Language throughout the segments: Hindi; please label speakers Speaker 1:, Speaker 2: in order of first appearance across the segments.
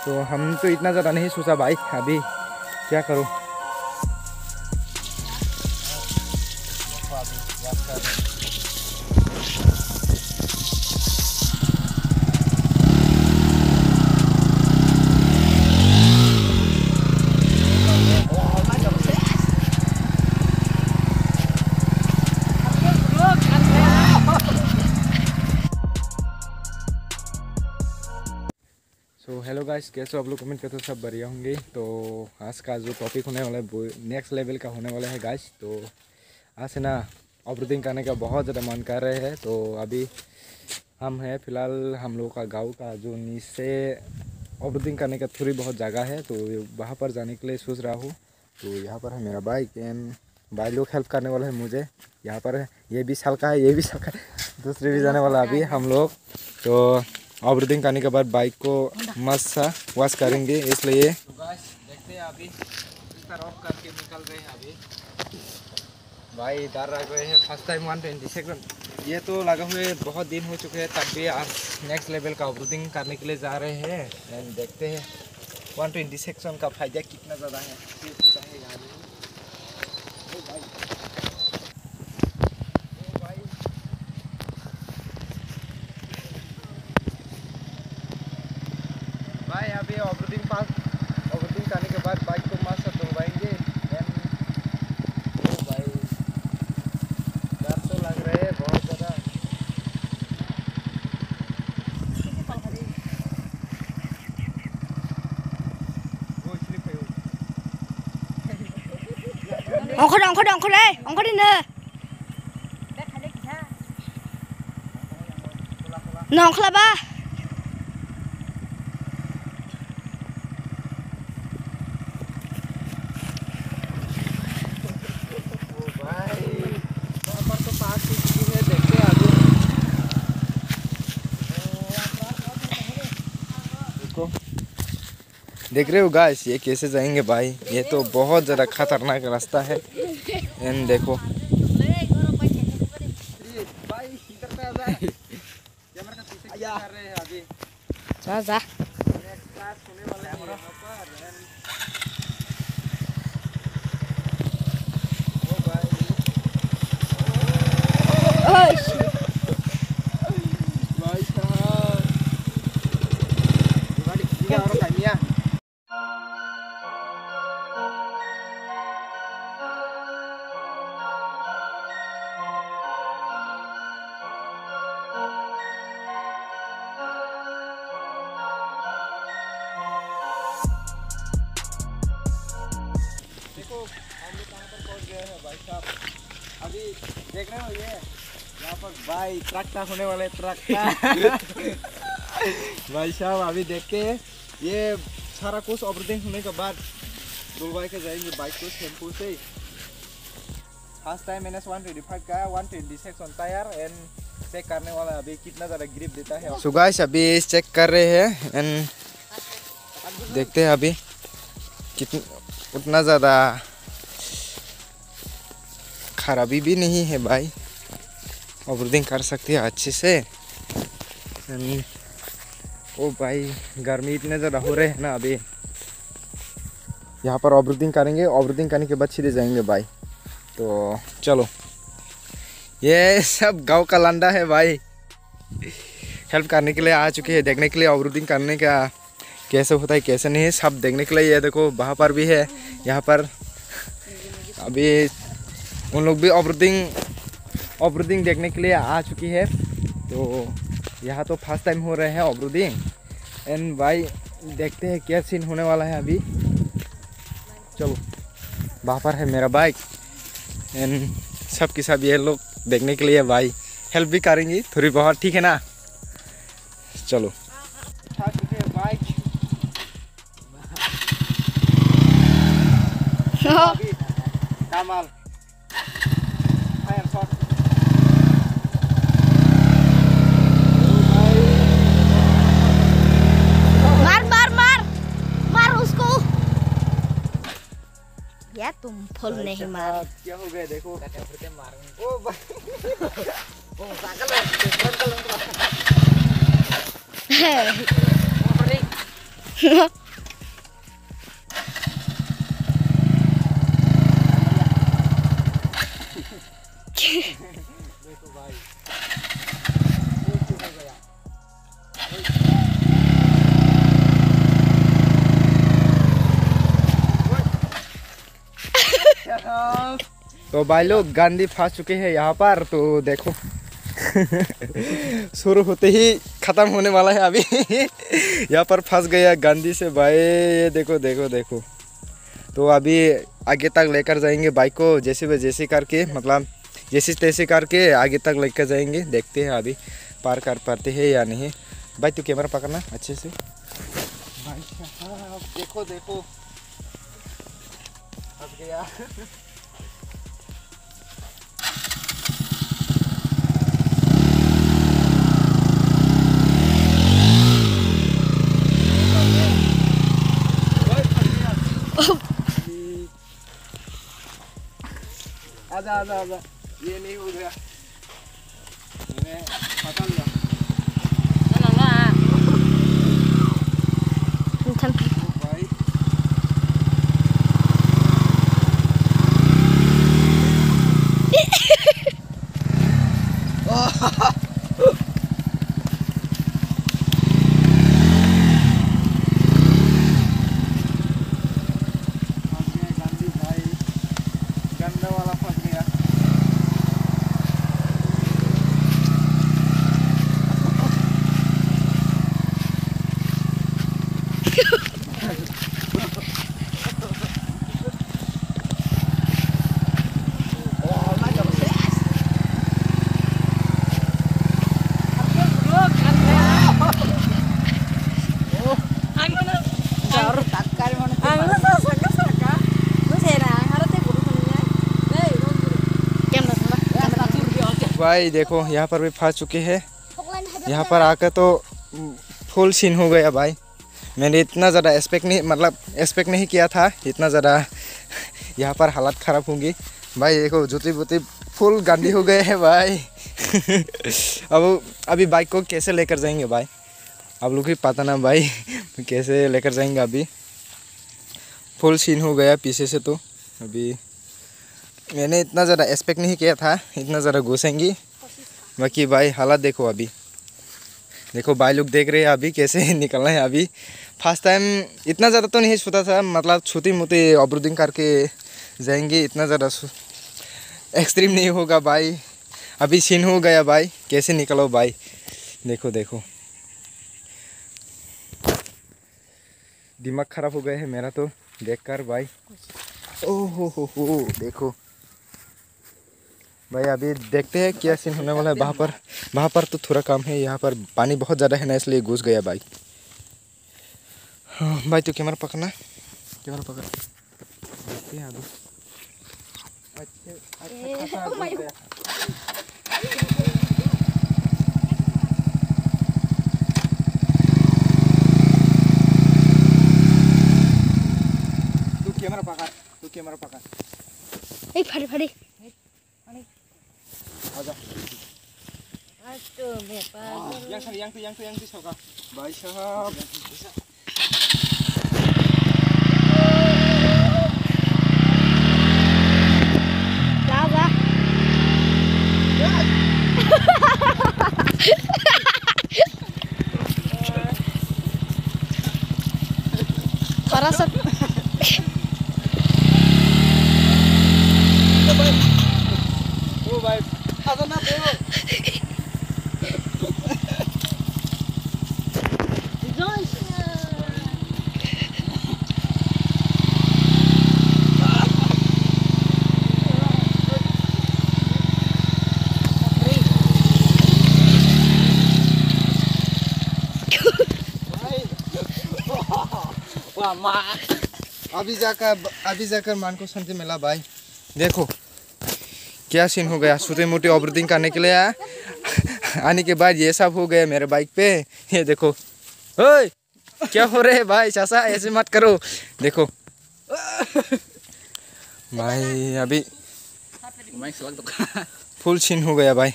Speaker 1: तो हम तो इतना ज़्यादा नहीं सोचा भाई, अभी क्या करूँ। सो हेलो गाइस, कैसे आप लोग कमेंट करते हो, सब बढ़िया होंगे। तो आज का जो टॉपिक होने वाला है नेक्स्ट लेवल का होने वाला है गाइस। तो आज से ना ऑफरोडिंग करने का बहुत ज़्यादा मन कर रहे हैं। तो अभी हम हैं फ़िलहाल हम लोगों का गांव का जो नीचे ऑफरोडिंग करने का थोड़ी बहुत जगह है, तो वहाँ पर जाने के लिए सोच रहा हूँ। तो यहाँ पर है मेरा बाइक एंड भाई लोग हेल्प करने वाला है मुझे। यहाँ पर है, ये भी साल का है, ये भी साल का है, दूसरे भी जाने वाला अभी हम लोग। तो ऑफरोडिंग करने के बाद बाइक को मस्त सा वॉश करेंगे, इसलिए देखते हैं अभी ऑफ करके निकल रहे हैं। अभी भाई इधर रह गए हैं फर्स्ट टाइम 120 सेकंड। ये तो लगा हुए बहुत दिन हो चुके हैं, तब भी आज नेक्स्ट लेवल का ऑफरोडिंग करने के लिए जा रहे हैं। एंड देखते हैं 120 सेक्शन का फायदा कितना ज़्यादा है। भाई अभी ऑफरोडिंग करने के बाद बाइक को मस्त धुलवाएंगे। भाई डर तो लग रहे हैं बहुत ज़्यादा।
Speaker 2: 엉커 đây, 엉커 đi nè. Nó không là ba.
Speaker 1: देख रहे हो गाइस, ये कैसे जाएंगे भाई, ये तो बहुत ज़्यादा खतरनाक रास्ता है। एंड देखो
Speaker 2: जा जा।
Speaker 1: देखो हम लोग कहाँ पर पहुँच गए हैं भाई साहब। अभी देख रहे हो ये यहाँ पर भाई ट्रक होने वाले ट्रक भाई साहब अभी देख के ये सारा कुछ ऑपरेटिंग होने के बाद धुलवा के जाएंगे बाइक को शैम्पू से। फर्स्ट टाइम मैंने 125 का 120 सेक्शन टायर एंड चेक करने वाला है अभी कितना ज़्यादा ग्रिप देता है। सो गाइस अभी चेक कर रहे हैं एंड देखते हैं अभी कितना, उतना ज़्यादा खराबी भी नहीं है भाई, ऑफरोडिंग कर सकते हैं अच्छे से। ओ भाई गर्मी इतने ज़्यादा हो रहे हैं ना, अभी यहाँ पर ऑफरोडिंग करेंगे, ऑफरोडिंग करने के बाद सीधे जाएंगे भाई। तो चलो, ये सब गांव का लंडा है भाई, हेल्प करने के लिए आ चुके हैं, देखने के लिए ऑफरोडिंग करने का कैसे होता है कैसे नहीं है सब देखने के लिए। ये देखो वहाँ पर भी है, यहाँ पर अभी उन लोग भी ऑफरोडिंग देखने के लिए आ चुकी है। तो यहाँ तो फर्स्ट टाइम हो रहे हैं ऑफरोडिंग एंड भाई देखते हैं क्या सीन होने वाला है अभी। चलो, वहाँ पर है मेरा बाइक एंड सब के सब ये लोग देखने के लिए भाई हेल्प भी करेंगे थोड़ी बहुत, ठीक है ना। चलो बाइक Kamal fire shot
Speaker 2: मार मार मार मार उसको। यार तुम फुल नहीं मार।
Speaker 1: क्या हो गया देखो, ओ देखो भाई तो भाई लोग गांधी फंस चुके हैं यहाँ पर। तो देखो शुरू होते ही खत्म होने वाला है अभी। यहाँ पर फंस गया गांधी से भाई। ये देखो देखो देखो। तो अभी आगे तक लेकर जाएंगे बाइक को जैसे करके, मतलब जैसे तैसे करके आगे तक लेकर जाएंगे। देखते हैं अभी पार कर पाते हैं या नहीं। भाई तू कैमरा पकड़ना अच्छे से। भाई साहब देखो देखो फंस गया। आजा आजा आजा, ये नहीं हो गया, मैंने पता लिया। भाई गांधी भाई गंदा वाला फंस गया। भाई देखो यहाँ पर भी फंस चुके हैं। यहाँ पर आकर तो फुल सीन हो गया भाई। मैंने इतना ज़्यादा एक्सपेक्ट नहीं किया था इतना ज़्यादा यहाँ पर हालत ख़राब होंगी। भाई देखो जूती बूती फुल गंदी हो गए हैं भाई। अब अभी बाइक को कैसे लेकर जाएंगे भाई, आप लोग ही पता ना भाई कैसे लेकर जाएंगे। अभी फुल सीन हो गया पीछे से। तो अभी मैंने इतना ज़्यादा एक्सपेक्ट नहीं किया था इतना ज़्यादा घुसेंगी। बाकी भाई हालत देखो। अभी देखो भाई लोग देख रहे हैं अभी कैसे निकलना है। अभी फर्स्ट टाइम इतना ज़्यादा तो नहीं सोचा था, मतलब छोटी मोटी ऑफरोडिंग करके जाएंगे, इतना ज़्यादा एक्सट्रीम नहीं होगा भाई। अभी सीन हो गया भाई, कैसे निकलो भाई। देखो देखो दिमाग ख़राब हो गया है मेरा तो देखकर भाई। ओहो हो देखो भाई। अभी देखते हैं क्या सीन होने वाला है। वहाँ पर तो थोड़ा कम है, यहाँ पर पानी बहुत ज़्यादा है ना, इसलिए घुस गया भाई। हाँ भाई तो कैमरा पकड़ना, कैमरा पकड़। देखते हैं अभी। अच्छा घुस गया। तू कैमरा पकड़।
Speaker 2: ए फड़ी फड़ी
Speaker 1: आजा। yang tu soka. Baik sahab.
Speaker 2: Lava. Parasat.
Speaker 1: Oh baik. Ada na bro. अभी जाकर मन को शांति मिला भाई। देखो क्या सीन हो गया। छोटी मोटी ऑफरोडिंग करने के लिए आने के बाद ये सब हो गया मेरे बाइक पे। ये देखो ओए क्या हो रहे है भाई, चाचा ऐसे मत करो। देखो भाई अभी फुल सीन हो गया भाई।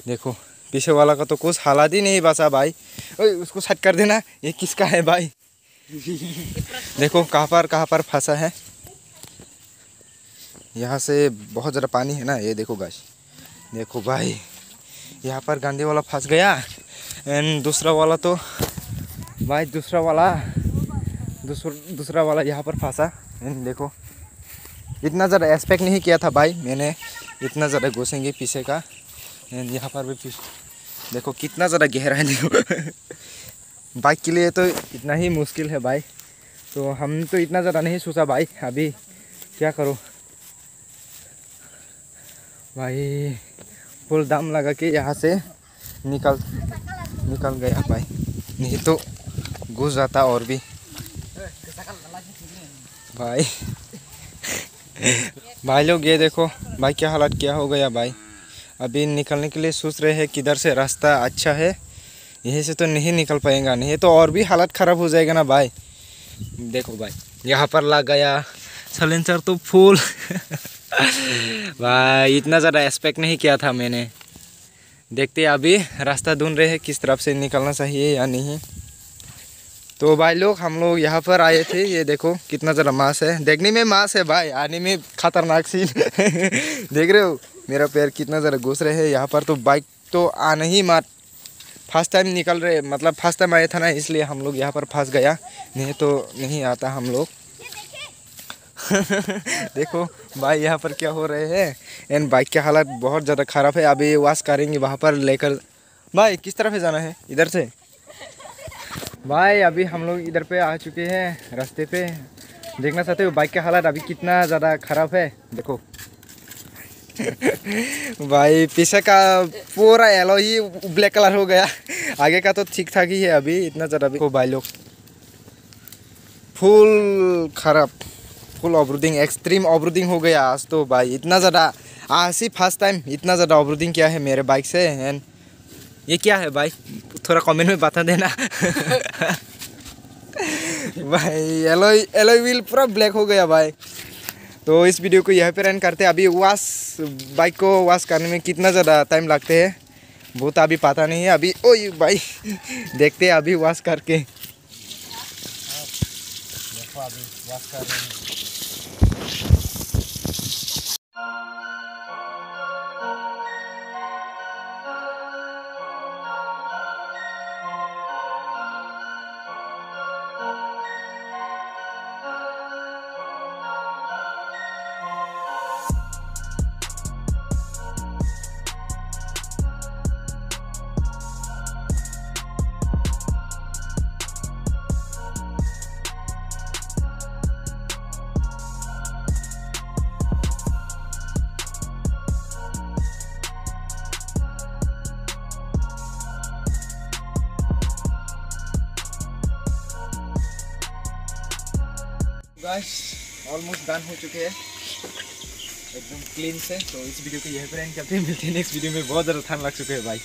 Speaker 1: देखो पीछे वाला का तो कुछ हालात ही नहीं बचा भाई। ओए उसको सेट कर देना। ये किसका है भाई, देखो कहाँ पर फंसा है। यहाँ से बहुत ज़्यादा पानी है ना, ये देखो गाइस, देखो भाई यहाँ पर गांधी वाला फंस गया। एंड दूसरा वाला तो भाई दूसरा वाला यहाँ पर फंसा। एंड देखो इतना ज़्यादा एक्सपेक्ट नहीं किया था भाई मैंने, इतना ज़्यादा घुसेंगे पीछे का। एंड यहाँ पर भी देखो कितना ज़्यादा गहरा है देखो। बाइक के लिए तो इतना ही मुश्किल है भाई, तो हम तो इतना ज़्यादा नहीं सोचा भाई। अभी क्या करो भाई, फुल दाम लगा के यहाँ से निकल गया भाई, नहीं तो घुस जाता और भी भाई। भाई लोग ये देखो भाई क्या हालत क्या हो गया भाई। अभी निकलने के लिए सोच रहे हैं किधर से रास्ता अच्छा है, यहीं से तो नहीं निकल पाएगा, नहीं तो और भी हालत ख़राब हो जाएगा ना भाई। देखो भाई यहाँ पर लग गया सलेंसर तो फुल भाई इतना ज़्यादा एक्सपेक्ट नहीं किया था मैंने। देखते अभी रास्ता ढूंढ रहे हैं किस तरफ से निकलना चाहिए या नहीं। तो भाई लोग हम लोग यहाँ पर आए थे, ये देखो कितना ज़रा मांस है, देखने में मांस है भाई, आने में खतरनाक सीन देख रहे हो मेरा पैर कितना ज़रा घुस रहे हैं यहाँ पर। तो बाइक तो आना ही मत, फर्स्ट टाइम निकल रहे, मतलब फर्स्ट टाइम आया था ना, इसलिए हम लोग यहाँ पर फंस गया, नहीं तो नहीं आता हम लोग देखो भाई यहाँ पर क्या हो रहे हैं। एंड बाइक की हालत बहुत ज़्यादा ख़राब है, अभी वॉश करेंगे वहाँ पर लेकर। भाई किस तरफ से जाना है? इधर से भाई। अभी हम लोग इधर पे आ चुके हैं रास्ते पे, देखना चाहते हो बाइक की हालत अभी कितना ज़्यादा ख़राब है देखो भाई पीछे का पूरा येलो ही ब्लैक कलर हो गया, आगे का तो ठीक ठाक ही है अभी, इतना ज़्यादा भी। भाई लोग फुल खराब, फुल ओवरलोडिंग, एक्सट्रीम ओवरलोडिंग हो गया आज तो भाई, इतना ज़्यादा आज ही फर्स्ट टाइम इतना ज़्यादा ओवरलोडिंग किया है मेरे बाइक से। एंड ये क्या है भाई, थोड़ा कमेंट में बता देना भाई एलोई व्हील पूरा ब्लैक हो गया भाई। तो इस वीडियो को यहाँ पे रन करते हैं। अभी बाइक को वॉश करने में कितना ज़्यादा टाइम लगते हैं वो तो अभी पता नहीं है। अभी ओए भाई देखते हैं अभी वॉश करके। देखो अभी वॉश कर रहे हैं। गाइस ऑलमोस्ट डन हो चुके हैं एकदम क्लीन से। तो इस वीडियो को यहीं पर एंड करते हैं, मिलते हैं नेक्स्ट वीडियो में। बहुत ज़्यादा ठंड लग चुके हैं भाई।